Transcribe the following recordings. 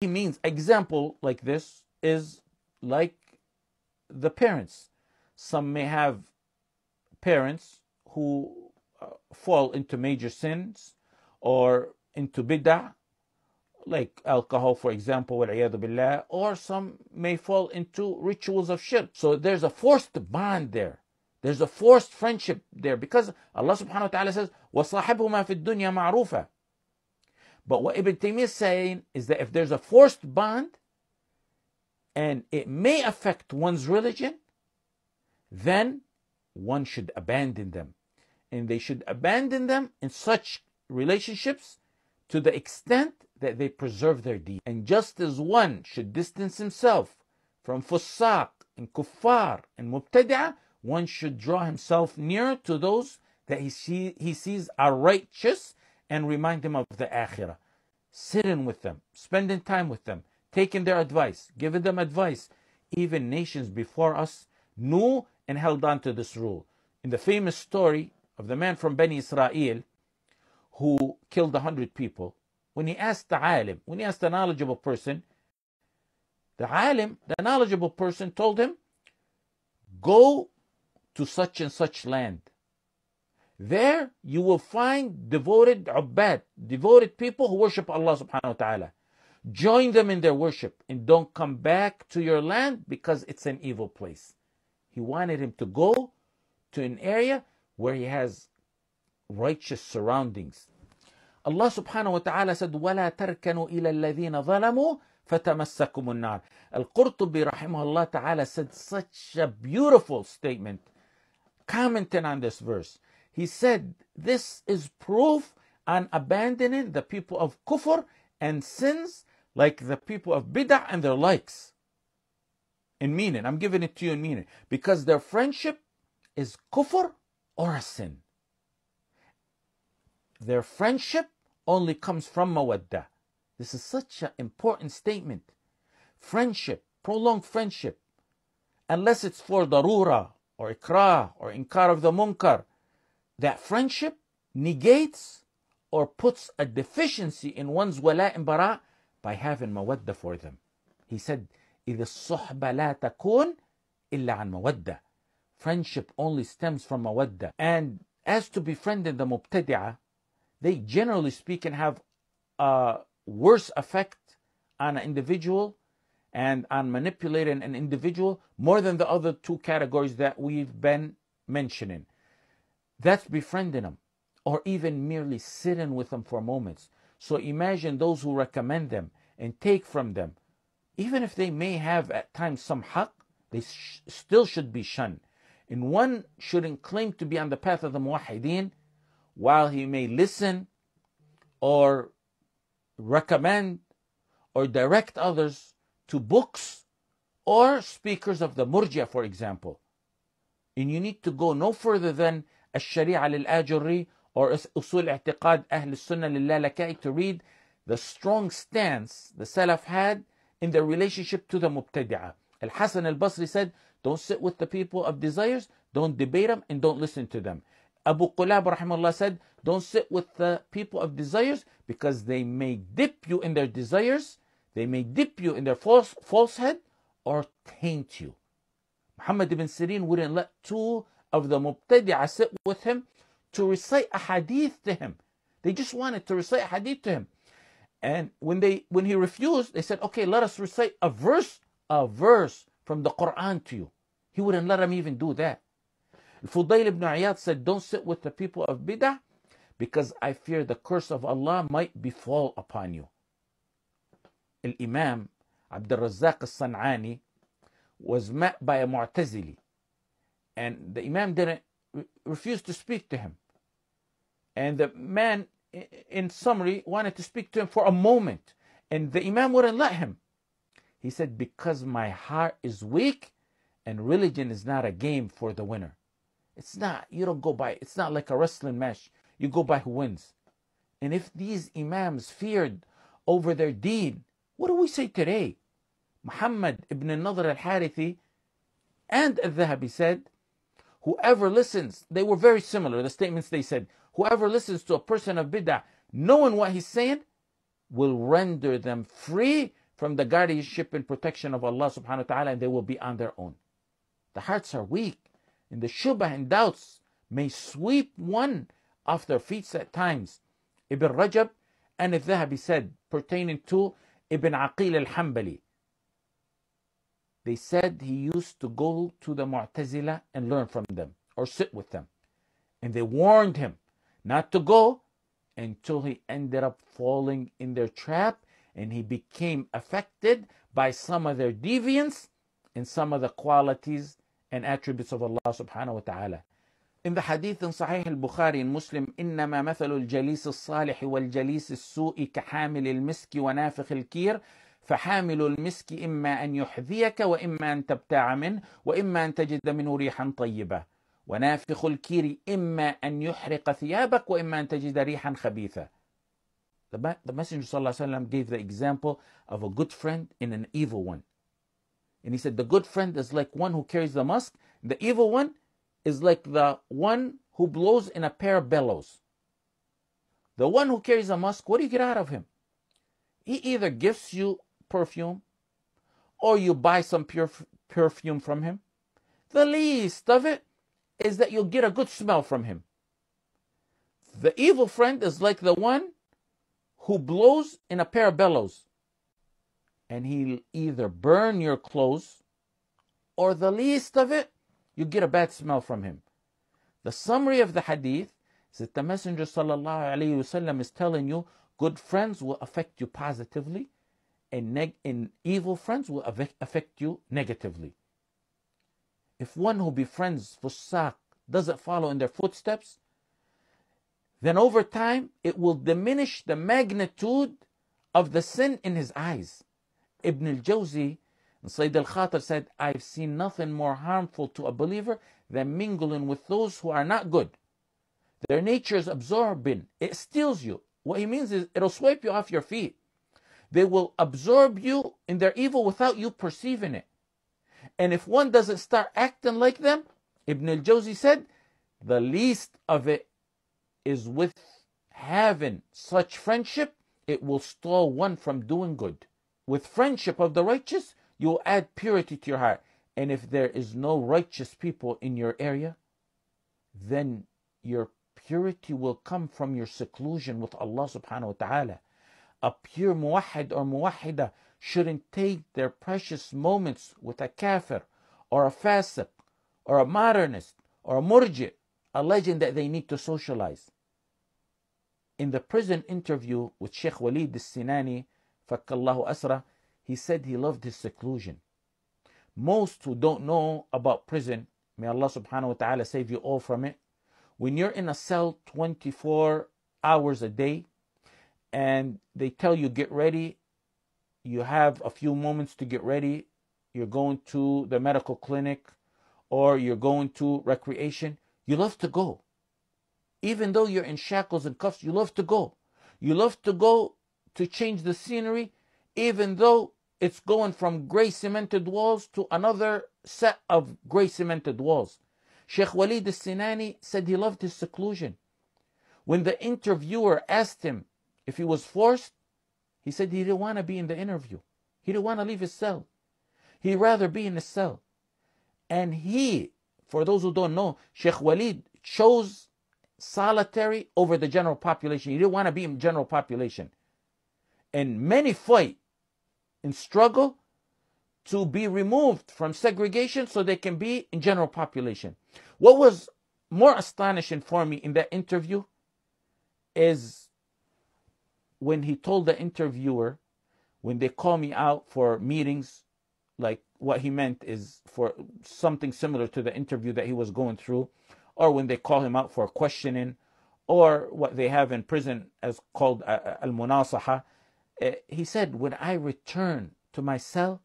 means, example like this is like the parents. Some may have parents who fall into major sins or into bid'ah, like alcohol, for example, wal-'iyadhu billah, or some may fall into rituals of shirk. So there's a forced bond there. There's a forced friendship there because Allah subhanahu wa ta'ala says, وَصَاحِبْهُمَا فِي الدُّنْيَا مَعْرُوفًا. But what Ibn Taymiyyah is saying is that if there's a forced bond and it may affect one's religion, then one should abandon them. And they should abandon them in such relationships to the extent that they preserve their deen. And just as one should distance himself from fusaq and kuffar and mubtadi'ah, one should draw himself near to those that he sees are righteous and remind him of the akhirah. Sitting with them, spending time with them, taking their advice, giving them advice. Even nations before us knew and held on to this rule. In the famous story of the man from Bani Israel who killed 100 people, when he asked the alim, when he asked the knowledgeable person, the alim, the knowledgeable person told him, go to such and such land. There you will find devoted ubbad, devoted people who worship Allah subhanahu wa ta'ala. Join them in their worship and don't come back to your land because it's an evil place. He wanted him to go to an area where he has righteous surroundings. Allah subhanahu wa ta'ala said, وَلَا تَرْكَنُوا إِلَى الَّذِينَ ظَلَمُوا فَتَمَسَّكُمُ النَّارِ. Al-Qurtubi rahimahullah ta'ala said such a beautiful statement commenting on this verse. He said, this is proof on abandoning the people of kufr and sins like the people of bid'ah and their likes. In meaning, I'm giving it to you in meaning, because their friendship is kufr or a sin. Their friendship only comes from mawaddah. This is such an important statement. Friendship, prolonged friendship, unless it's for darura or ikrah or inkar of the munkar, that friendship negates or puts a deficiency in one's wala and bara by having mawaddah for them. He said, إِذِ الصُّحْبَ لَا تَكُونْ إِلَّا عَنْ مَوَدَّةٍ. Friendship only stems from mawaddah. And as to befriending the mubtadi'ah, they generally speaking have a worse effect on an individual and on manipulating an individual more than the other two categories that we've been mentioning. That's befriending them, or even merely sitting with them for moments. So imagine those who recommend them and take from them. Even if they may have at times some haqq, they still should be shunned. And one shouldn't claim to be on the path of the muwahhideen while he may listen or recommend or direct others to books or speakers of the murji'ah, for example. And you need to go no further than الشريعة للآجري or أصول اعتقاد أهل السنة للالكائي to read the strong stance the Salaf had in their relationship to the mubtadi'ah. Al-Hasan al-Basri said, don't sit with the people of desires, don't debate them, and don't listen to them. Abu Qulab rahimahullah said, don't sit with the people of desires because they may dip you in their desires, they may dip you in their falsehood, or taint you. Muhammad ibn Sirin wouldn't let two of the mubtadi'ah sit with him to recite a hadith to him. They just wanted to recite a hadith to him. And when he refused, they said, okay, let us recite a verse from the Quran to you. He wouldn't let him even do that. Fudayl ibn Iyad said, don't sit with the people of bid'ah because I fear the curse of Allah might befall upon you. Al-Imam Abdul Razzaq al-San'ani was met by a Mu'tazili, and the Imam refused to speak to him. And the man, in summary, wanted to speak to him for a moment, and the Imam wouldn't let him. He said, because my heart is weak and religion is not a game for the winner. It's not, you don't go by, it's not like a wrestling match. You go by who wins. And if these Imams feared over their deen, what do we say today? Muhammad ibn al-Nadr al-Harithi and al-Dhahabi said, whoever listens, they were very similar, the statements they said, whoever listens to a person of bid'ah, knowing what he's saying, will render them free from the guardianship and protection of Allah subhanahu wa ta'ala, and they will be on their own. The hearts are weak, and the shubha and doubts may sweep one off their feet at times. Ibn Rajab and al-Dhahabi said, pertaining to Ibn Aqil al-Hanbali, they said he used to go to the Mu'tazila and learn from them or sit with them. And they warned him not to go until he ended up falling in their trap, and he became affected by some of their deviance and some of the qualities and attributes of Allah subhanahu wa ta'ala. In the hadith in Sahih al-Bukhari and Muslim, إنما مثل الجليس الصالح والجليس السوء كحامل المسك ونافخ الكير فحامل المسك إما أن يحذيك وإما أن تبتاع منه وإما أن تجد منه ريحا طيبة ونافخ الكير إما أن يحرق ثيابك وإما أن تجد ريحا خبيثة. The Messenger ﷺ gave the example of a good friend and an evil one. And he said the good friend is like one who carries the musk. The evil one is like the one who blows in a pair of bellows. The one who carries a musk, what do you get out of him? He either gives you perfume or you buy some perfume from him. The least of it is that you'll get a good smell from him. The evil friend is like the one who blows in a pair of bellows, and he'll either burn your clothes, or the least of it, you get a bad smell from him. The summary of the hadith is that the Messenger ﷺ is telling you good friends will affect you positively, and evil friends will affect you negatively. If one who befriends fusaq doesn't follow in their footsteps, then over time it will diminish the magnitude of the sin in his eyes. Ibn al-Jawzi and Sayyid al-Khatir said, I've seen nothing more harmful to a believer than mingling with those who are not good. Their nature is absorbing. It steals you. What he means is it'll swipe you off your feet. They will absorb you in their evil without you perceiving it. And if one doesn't start acting like them, Ibn al-Jawzi said, the least of it is with having such friendship, it will stall one from doing good. With friendship of the righteous, you will add purity to your heart. And if there is no righteous people in your area, then your purity will come from your seclusion with Allah subhanahu wa ta'ala. A pure muwahhid or muwahhida shouldn't take their precious moments with a kafir or a fasiq or a modernist or a murji, alleging that they need to socialize. In the prison interview with Sheikh Walid al-Sinani, Fakkallahu Asra, he said he loved his seclusion. Most who don't know about prison, may Allah subhanahu wa ta'ala save you all from it, when you're in a cell 24 hours a day and they tell you get ready, you have a few moments to get ready, you're going to the medical clinic or you're going to recreation, you love to go. Even though you're in shackles and cuffs, you love to go. You love to go to change the scenery, even though it's going from gray cemented walls to another set of gray cemented walls. Sheikh Walid al-Sinani said he loved his seclusion. When the interviewer asked him if he was forced, he said he didn't want to be in the interview. He didn't want to leave his cell. He'd rather be in his cell. And he, for those who don't know, Sheikh Walid chose solitary over the general population. He didn't want to be in general population. And many fight and struggle to be removed from segregation so they can be in general population. What was more astonishing for me in that interview is when he told the interviewer, when they call me out for meetings, like what he meant is for something similar to the interview that he was going through, or when they call him out for questioning, or what they have in prison as called al-munasaha. He said, when I return to my cell,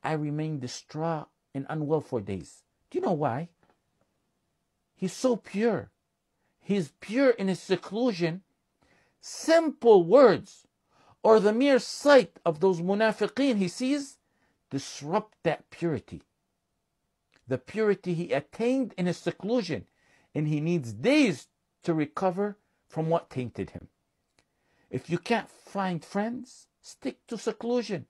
I remain distraught and unwell for days. Do you know why? He's so pure. He's pure in his seclusion. Simple words or the mere sight of those munafiqeen he sees disrupt that purity. The purity he attained in his seclusion, and he needs days to recover from what tainted him. If you can't find friends, stick to seclusion.